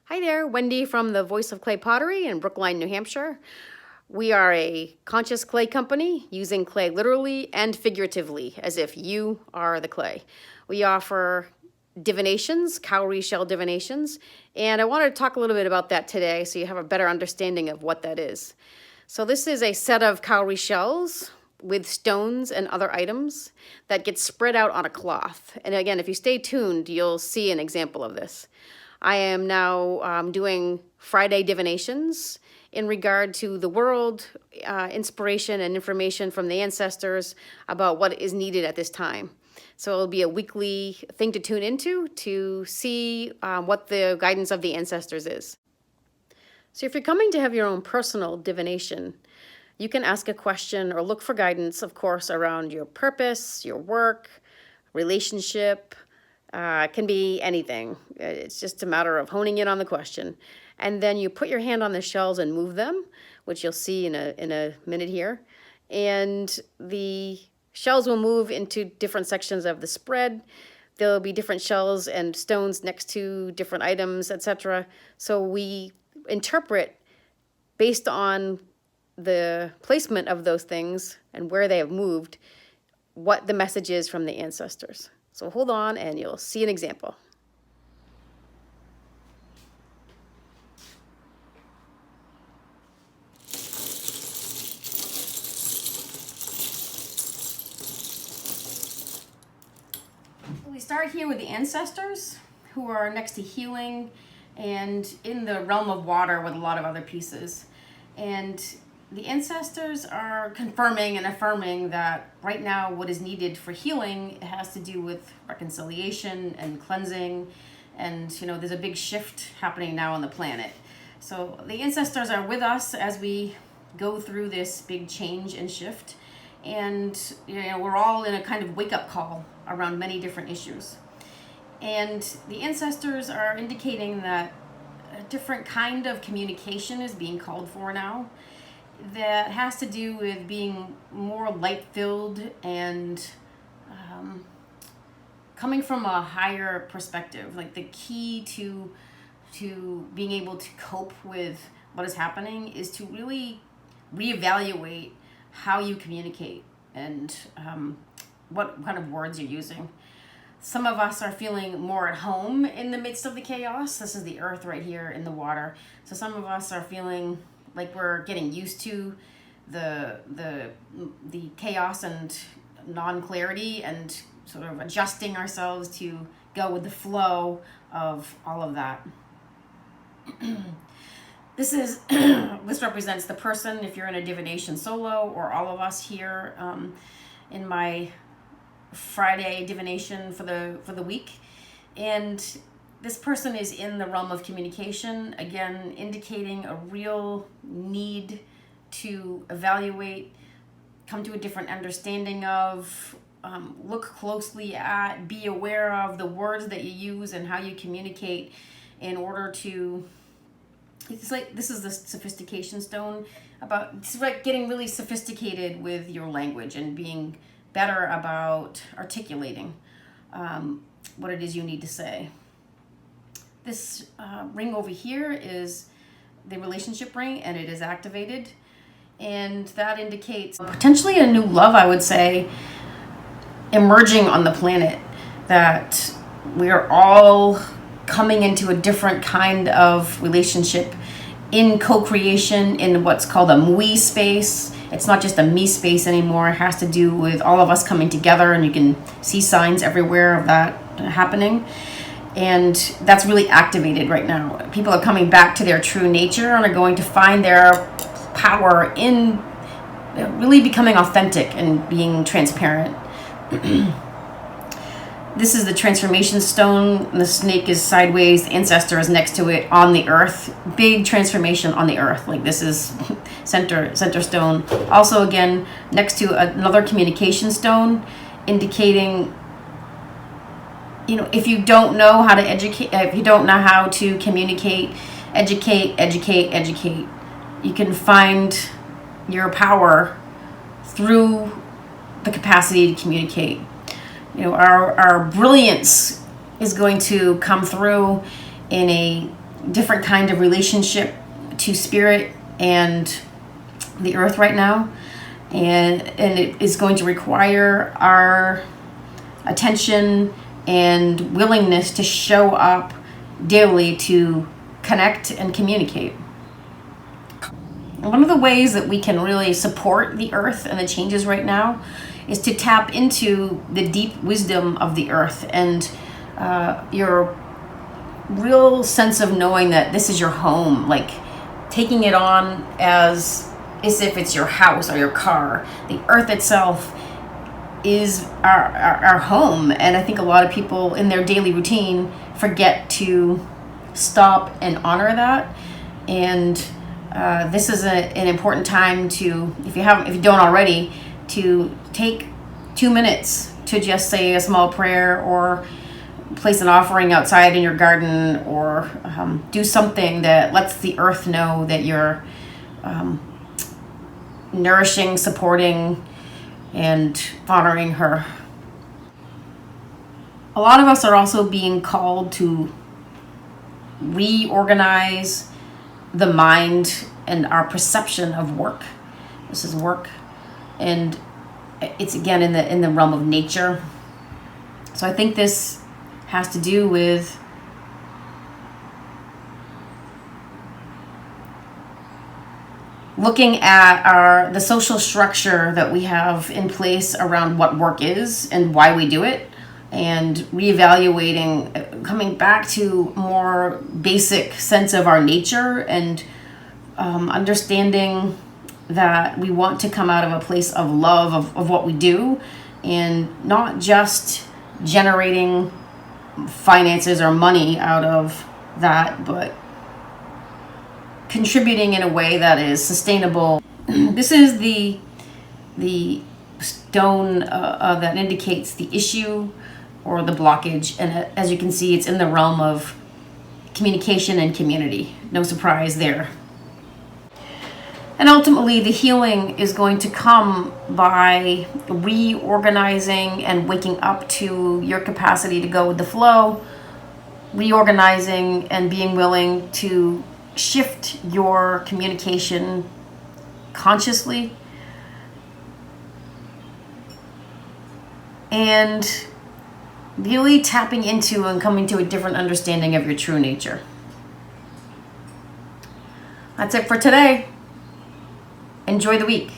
Hi there, Wendy from the Voice of Clay Pottery in Brookline, New Hampshire. We are a conscious clay company using clay literally and figuratively, as if you are the clay. We offer divinations, cowrie shell divinations, and I wanted to talk a little bit about that today so you have a better understanding of what that is. So this is a set of cowrie shells with stones and other items that get spread out on a cloth. And again, if you stay tuned, you'll see an example of this. I am now doing Friday divinations in regard to the world, inspiration and information from the ancestors about what is needed at this time. So it'll be a weekly thing to tune into to see what the guidance of the ancestors is. So if you're coming to have your own personal divination, you can ask a question or look for guidance, of course, around your purpose, your work, relationship. It can be anything. It's just a matter of honing in on the question. And then you put your hand on the shells and move them, which you'll see in a minute here. And the shells will move into different sections of the spread. There'll be different shells and stones next to different items, etc. So we interpret based on the placement of those things and where they have moved, what the message is from the ancestors. So hold on and you'll see an example. We start here with the ancestors who are next to healing and in the realm of water with a lot of other pieces. And the ancestors are confirming and affirming that right now what is needed for healing has to do with reconciliation and cleansing. And, there's a big shift happening now on the planet. So the ancestors are with us as we go through this big change and shift. And, we're all in a kind of wake-up call around many different issues. And the ancestors are indicating that a different kind of communication is being called for now that has to do with being more light-filled and coming from a higher perspective. Like the key to being able to cope with what is happening is to really reevaluate how you communicate and what kind of words you're using. Some of us are feeling more at home in the midst of the chaos. This is the earth right here in the water. So some of us are feeling like we're getting used to the chaos and non-clarity and sort of adjusting ourselves to go with the flow of all of that. This represents the person if you're in a divination solo, or all of us here in my Friday divination for the week. And this person is in the realm of communication, again, indicating a real need to evaluate, come to a different understanding of, look closely at, be aware of the words that you use and how you communicate in order to, it's like, this is the sophistication stone, it's like getting really sophisticated with your language and being better about articulating what it is you need to say. This ring over here is the relationship ring, and it is activated. And that indicates potentially a new love, I would say, emerging on the planet. That we are all coming into a different kind of relationship in co-creation in what's called a MWE space. It's not just a me space anymore. It has to do with all of us coming together, and you can see signs everywhere of that happening. And that's really activated right now. People are coming back to their true nature and are going to find their power in really becoming authentic and being transparent. This is the transformation stone. The snake is sideways. The ancestor is next to it on the earth. Big transformation on the earth. Like this is center stone. Also, again, next to another communication stone, indicating, if you don't know how to educate, if you don't know how to communicate, educate. You can find your power through the capacity to communicate. Our brilliance is going to come through in a different kind of relationship to spirit and the earth right now, and it is going to require our attention and willingness to show up daily to connect and communicate. One of the ways that we can really support the earth and the changes right now is to tap into the deep wisdom of the earth and your real sense of knowing that this is your home, like taking it on as if it's your house or your car. The earth itself is our home, and I think a lot of people in their daily routine forget to stop and honor that. And this is an important time to, if you don't already, to take 2 minutes to just say a small prayer or place an offering outside in your garden, or do something that lets the earth know that you're nourishing, supporting, and honoring her. A lot of us are also being called to reorganize the mind and our perception of work. This is work, and it's again in the realm of nature. So I think this has to do with looking at the social structure that we have in place around what work is and why we do it, and reevaluating, coming back to more basic sense of our nature, and understanding that we want to come out of a place of love of what we do, and not just generating finances or money out of that, but contributing in a way that is sustainable. This is the stone that indicates the issue or the blockage, and as you can see, it's in the realm of communication and community. No surprise there. And ultimately, the healing is going to come by reorganizing and waking up to your capacity to go with the flow, reorganizing and being willing to shift your communication consciously, and really tapping into and coming to a different understanding of your true nature. That's it for today. Enjoy the week.